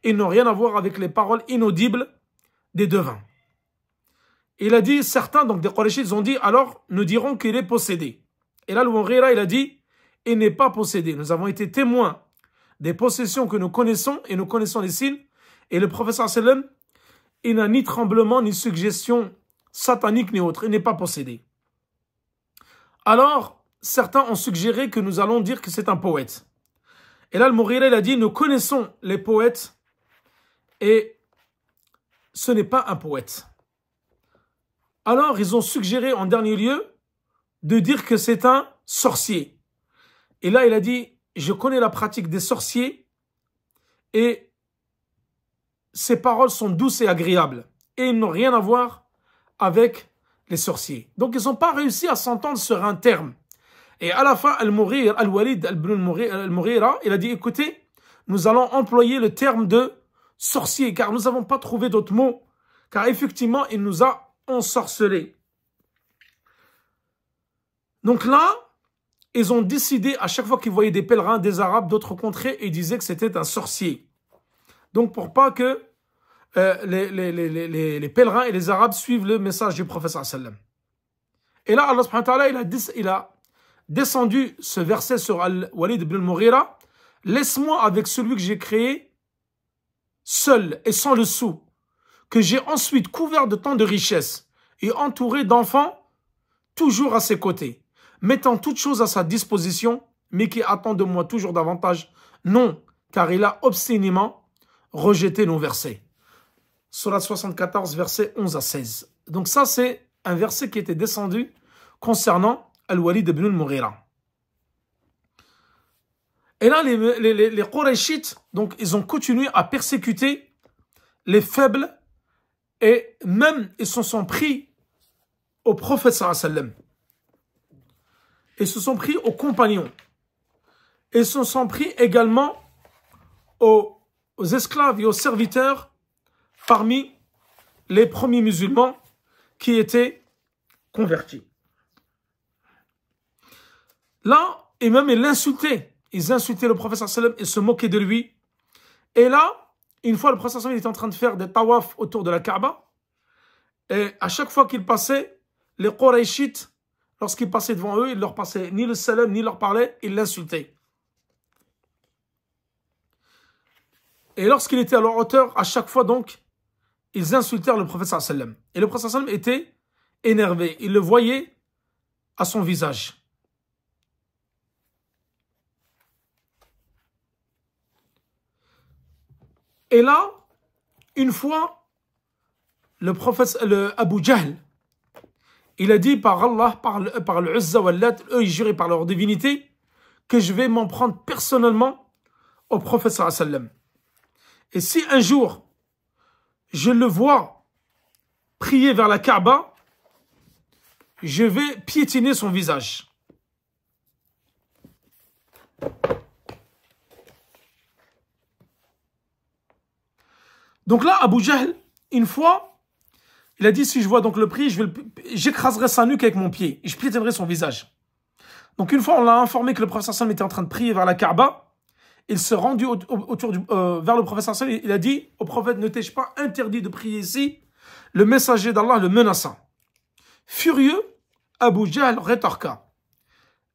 et ils n'ont rien à voir avec les paroles inaudibles des devins. Il a dit, certains, donc des Quraysh, ils ont dit, alors nous dirons qu'il est possédé. Et là, al-Mughira, il a dit, il n'est pas possédé. Nous avons été témoins des possessions que nous connaissons, et nous connaissons les signes, et le prophète sallam, il n'a ni tremblement, ni suggestion satanique, ni autre. Il n'est pas possédé. Alors, certains ont suggéré que nous allons dire que c'est un poète. Et là, al-Mughira, il a dit, nous connaissons les poètes et ce n'est pas un poète. Alors, ils ont suggéré en dernier lieu de dire que c'est un sorcier. Et là, il a dit, je connais la pratique des sorciers et ces paroles sont douces et agréables et ils n'ont rien à voir avec les sorciers. Donc, ils n'ont pas réussi à s'entendre sur un terme. Et à la fin, Al-Walid al-Mughira, il a dit, écoutez, nous allons employer le terme de sorcier, car nous n'avons pas trouvé d'autres mots, car effectivement, il nous a ensorcelés. Donc là, ils ont décidé, à chaque fois qu'ils voyaient des pèlerins, des Arabes, d'autres contrées, ils disaient que c'était un sorcier. Donc, pour pas que les pèlerins et les Arabes suivent le message du prophète sallam. Et là, Allah subhanahu wa ta'ala, il a descendu ce verset sur Al-Walid ibn al-Mughira. Laisse-moi avec celui que j'ai créé, seul et sans le sou, que j'ai ensuite couvert de tant de richesses et entouré d'enfants, toujours à ses côtés, mettant toutes choses à sa disposition, mais qui attend de moi toujours davantage. Non, car il a obstinément rejeté nos versets. Surat 74, versets 11 à 16. Donc ça, c'est un verset qui était descendu concernant Al-Walid ibn al-Mughira. Et là, les Qurayshites, donc, ils ont continué à persécuter les faibles et même ils se sont pris au prophète sallallahu alayhi wa sallam. Ils se sont pris aux compagnons. Ils se sont pris également aux esclaves et aux serviteurs parmi les premiers musulmans qui étaient convertis. Là, et même ils l'insultaient. Ils insultaient le prophète sallallahu alayhi wa sallam et se moquaient de lui. Et là, une fois le prophète sallallahu alayhi wa sallam était en train de faire des tawaf autour de la Kaaba. Et à chaque fois qu'il passait, les Qurayshites, lorsqu'il passait devant eux, il leur passait ni le salam, ni leur parlait, ils l'insultaient. Et lorsqu'il était à leur hauteur, à chaque fois donc, ils insultèrent le prophète sallallahu alayhi wa sallam. Et le prophète sallallahu alayhi wa sallam était énervé. Il le voyait à son visage. Et là, une fois, le prophète, Abu Jahl, il a dit par Allah, par le Uzza wal Lat, eux ils juraient par leur divinité, que je vais m'en prendre personnellement au prophète sallallahu alayhi wa sallam. Et si un jour, je le vois prier vers la Kaaba, je vais piétiner son visage. Donc là, Abu Jahl, une fois, il a dit, si je vois donc le prix, j'écraserai sa nuque avec mon pied et je piétinerai son visage. Donc une fois, on l'a informé que le prophète sallam était en train de prier vers la Kaaba. Il s'est rendu vers le prophète sallam. Il a dit au prophète, ne t'ai-je pas interdit de prier ici? Le messager d'Allah le menaça. Furieux, Abu Jahl rétorqua,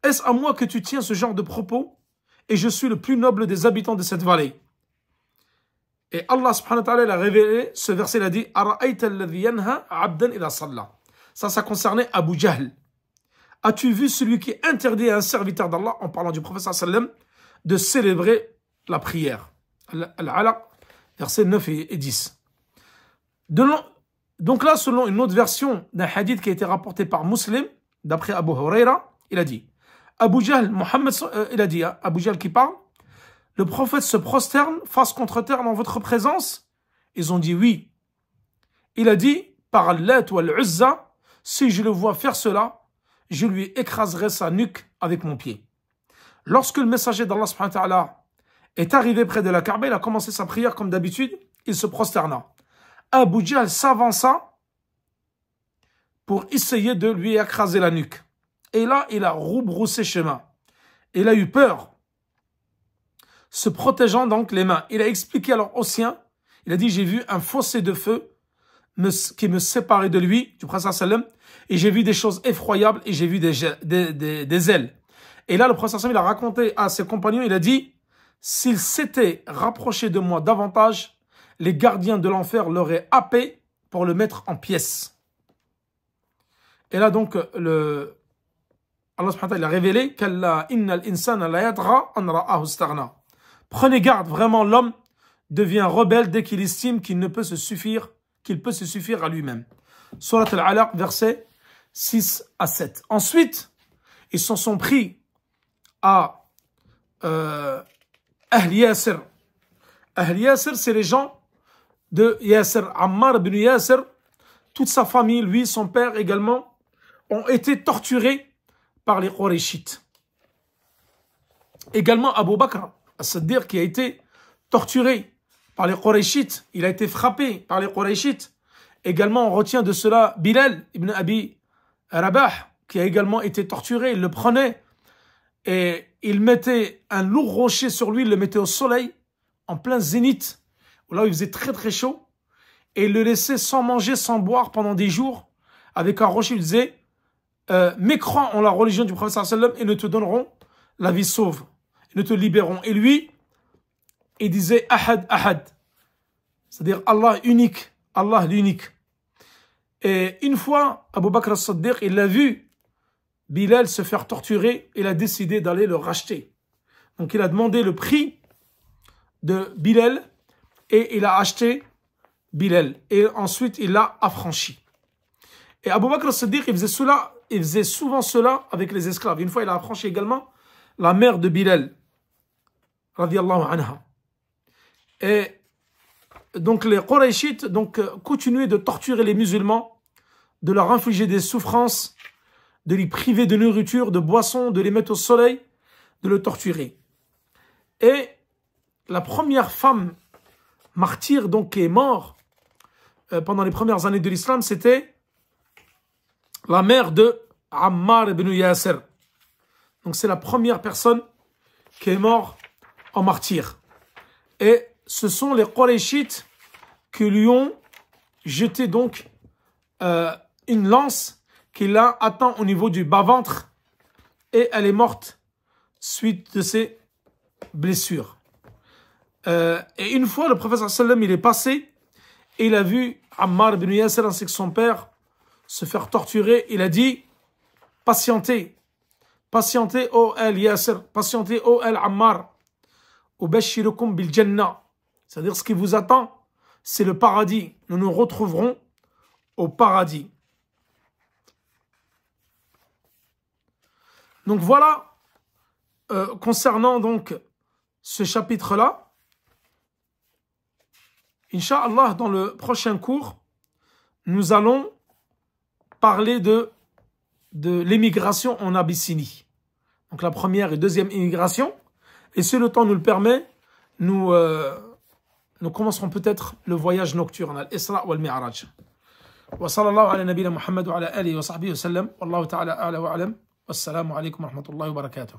est-ce à moi que tu tiens ce genre de propos? Et je suis le plus noble des habitants de cette vallée. Et Allah subhanahu wa ta'ala a révélé ce verset, il a dit ça concernait Abu Jahl. As-tu vu celui qui interdit à un serviteur d'Allah, en parlant du prophète sallallahu alayhi wa sallam, de célébrer la prière? Al-Alaq, versets 9 et 10. Donc là, selon une autre version d'un hadith qui a été rapporté par Muslim, d'après Abu Huraira, il a dit, Abu Jahl, il a dit, Abu Jahl qui parle, le prophète se prosterne, face contre terre en votre présence? Ils ont dit oui. Il a dit, par Al-Lat ou Al-Uzza, si je le vois faire cela, je lui écraserai sa nuque avec mon pied. Lorsque le messager d'Allah subhanahu wa ta'ala est arrivé près de la Kaaba, il a commencé sa prière comme d'habitude, il se prosterna. Abu Jahl s'avança pour essayer de lui écraser la nuque. Et là, il a rebroussé chemin. Il a eu peur, se protégeant donc les mains. Il a expliqué alors aux siens, il a dit, j'ai vu un fossé de feu qui me séparait de lui, du prophète sallam, et j'ai vu des choses effroyables et j'ai vu des ailes. Et là, le prophète sallam, il a raconté à ses compagnons, il a dit, s'ils s'étaient rapprochés de moi davantage, les gardiens de l'enfer l'auraient happé pour le mettre en pièces. Et là donc, Allah subhanahu wa ta'ala a révélé qu'Allah innal insana la yadra an ra'ahu istaghna. Prenez garde, vraiment l'homme devient rebelle dès qu'il estime qu'il peut se suffire à lui-même. Surat Al-Alaq, versets 6 à 7. Ensuite, ils s'en sont pris à Ahl Yasir. Ahl Yasir, c'est les gens de Yasir, Ammar ibn Yasir, toute sa famille, lui, son père également, ont été torturés par les Qurayshites. Également Abu Bakr as-Siddiq qui a été torturé par les Qurayshites, il a été frappé par les Qurayshites. Également, on retient de cela Bilal ibn Abi Rabah qui a également été torturé, il le prenait et il mettait un lourd rocher sur lui, il le mettait au soleil, en plein zénith, là où il faisait très très chaud, et il le laissait sans manger, sans boire pendant des jours, avec un rocher, il disait mécrois en la religion du prophète sallallahu alayhi wa sallam et ne te donneront la vie sauve, ils ne te libéreront. Et lui, il disait Ahad, Ahad, c'est-à-dire Allah unique, Allah l'unique. Et une fois, Abu Bakr as-Siddiq, il l'a vu Bilal se faire torturer, il a décidé d'aller le racheter. Donc il a demandé le prix de Bilal et il a acheté Bilal. Et ensuite, il l'a affranchi. Et Abu Bakr as-Siddiq, il faisait souvent cela avec les esclaves. Une fois, il a affranchi également la mère de Bilal, radiyallahu anha. Et donc les Qurayshites continuaient de torturer les musulmans, de leur infliger des souffrances, de les priver de nourriture, de boissons, de les mettre au soleil, de le torturer. Et la première femme martyre donc qui est morte pendant les premières années de l'islam, c'était la mère de Ammar ibn Yasir. Donc c'est la première personne qui est morte en martyr. Et ce sont les Qurayshites qui lui ont jeté donc une lance qui l'a atteint au niveau du bas-ventre et elle est morte suite de ses blessures. Et une fois, le prophète sallam il est passé et il a vu Ammar ibn Yasir ainsi que son père se faire torturer. Il a dit patientez, patientez ô El Yasir, patientez ô El Ammar, ubashirukum bil Jannah, c'est-à-dire ce qui vous attend, c'est le paradis. Nous nous retrouverons au paradis. Donc voilà, concernant donc ce chapitre-là, Inch'Allah, dans le prochain cours, nous allons parler de l'émigration en Abyssinie. Donc la première et deuxième immigration. Et si le temps nous le permet, nous commencerons peut-être le voyage nocturne, al-Isra wal Mi'raj. Wa sallallahu ala nabina Muhammad wa ala alihi wa sahbihi wa sallam. Wallahu ta'ala a'la wa alam. Wassalamu alaikum wa rahmatullahi wa barakatuh.